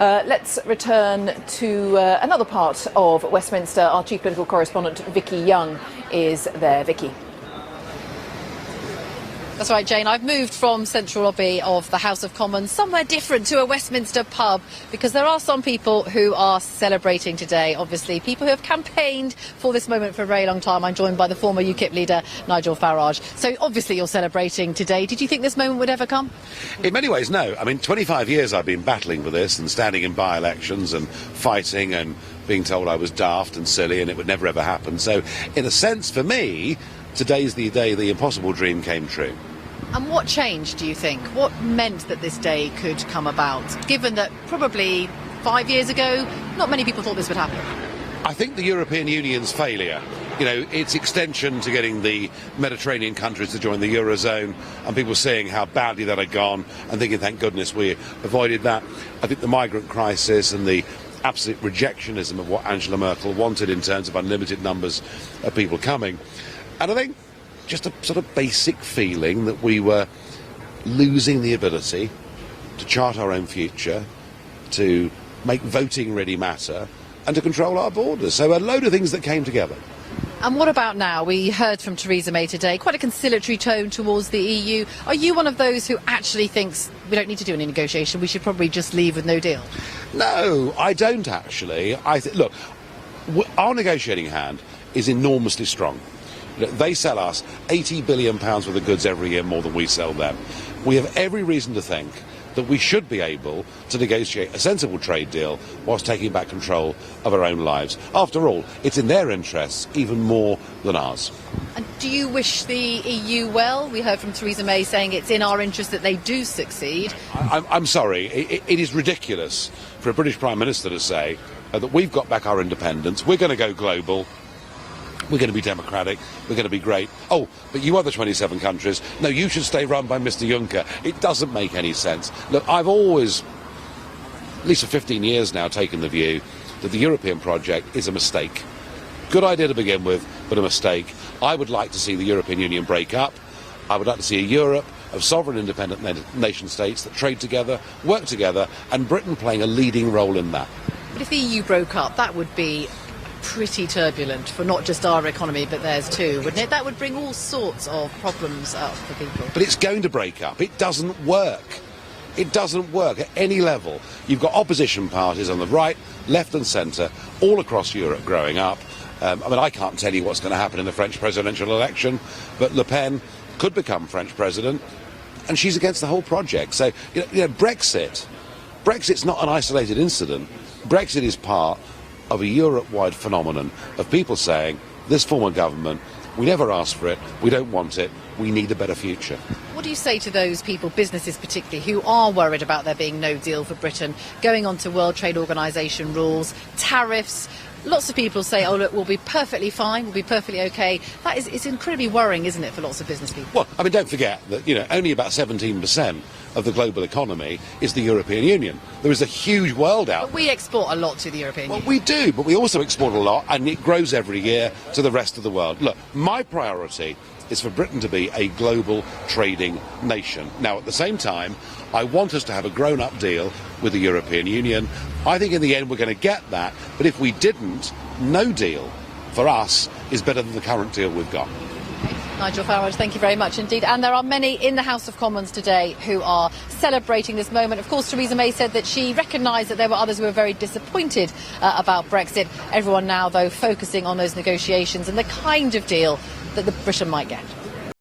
Let's return to another part of Westminster. Our chief political correspondent, Vicky Young, is there. Vicky. That's right, Jane. I've moved from central lobby of the House of Commons somewhere different to a Westminster pub because there are some people who are celebrating today. Obviously, people who have campaigned for this moment for a very long time. I'm joined by the former UKIP leader, Nigel Farage. So obviously you're celebrating today. Did you think this moment would ever come? In many ways, no. I mean, 25 years I've been battling for this and standing in by-elections and fighting and being told I was daft and silly and it would never ever happen. So in a sense, for me, today's the day the impossible dream came true. And what changed, do you think? What meant that this day could come about, given that probably 5 years ago, not many people thought this would happen? I think the European Union's failure, its extension to getting the Mediterranean countries to join the Eurozone, and people seeing how badly that had gone and thinking, thank goodness we avoided that. I think the migrant crisis and the absolute rejectionism of what Angela Merkel wanted in terms of unlimited numbers of people coming. And I think just a sort of basic feeling that we were losing the ability to chart our own future, to make voting really matter, and to control our borders. So a load of things that came together. And what about now? We heard from Theresa May today, quite a conciliatory tone towards the EU. Are you one of those who actually thinks we don't need to do any negotiation, we should probably just leave with no deal? No, I don't actually. Look, our negotiating hand is enormously strong. They sell us £80 billion worth of goods every year more than we sell them. We have every reason to think that we should be able to negotiate a sensible trade deal whilst taking back control of our own lives. After all, it's in their interests even more than ours. And do you wish the EU well? We heard from Theresa May saying it's in our interest that they do succeed. I'm sorry, it is ridiculous for a British Prime Minister to say that we've got back our independence, we're going to go global, we're going to be democratic, we're going to be great. Oh, but you other 27 countries, no, you should stay run by Mr Juncker. It doesn't make any sense. Look, I've always, at least for 15 years now, taken the view that the European project is a mistake. Good idea to begin with, but a mistake. I would like to see the European Union break up. I would like to see a Europe of sovereign independent nation states that trade together, work together, and Britain playing a leading role in that. But if the EU broke up, that would be pretty turbulent for not just our economy but theirs too, wouldn't it? That would bring all sorts of problems up for people. But it's going to break up. It doesn't work. It doesn't work at any level. You've got opposition parties on the right, left and centre, all across Europe growing up. I can't tell you what's going to happen in the French presidential election, but Le Pen could become French president, and she's against the whole project. So, Brexit's not an isolated incident. Brexit is part of a Europe-wide phenomenon of people saying, this form of government, we never asked for it, we don't want it, we need a better future. What do you say to those people, businesses particularly, who are worried about there being no deal for Britain, going on to World Trade Organisation rules, tariffs? Lots of people say, oh look, we'll be perfectly fine, we'll be perfectly okay. It's incredibly worrying, isn't it, for lots of business people? Well, don't forget that, only about 17% of the global economy is the European Union. There is a huge world out there. But we export a lot to the European Union. Well, we do, but we also export a lot, and it grows every year to the rest of the world. Look, my priority is for Britain to be a global trading nation. Now, at the same time, I want us to have a grown-up deal with the European Union. I think in the end we're going to get that, but if we didn't, no deal for us is better than the current deal we've got. Nigel Farage, thank you very much indeed. And there are many in the House of Commons today who are celebrating this moment. Of course, Theresa May said that she recognised that there were others who were very disappointed about Brexit. Everyone now, though, focusing on those negotiations and the kind of deal that Britain might get.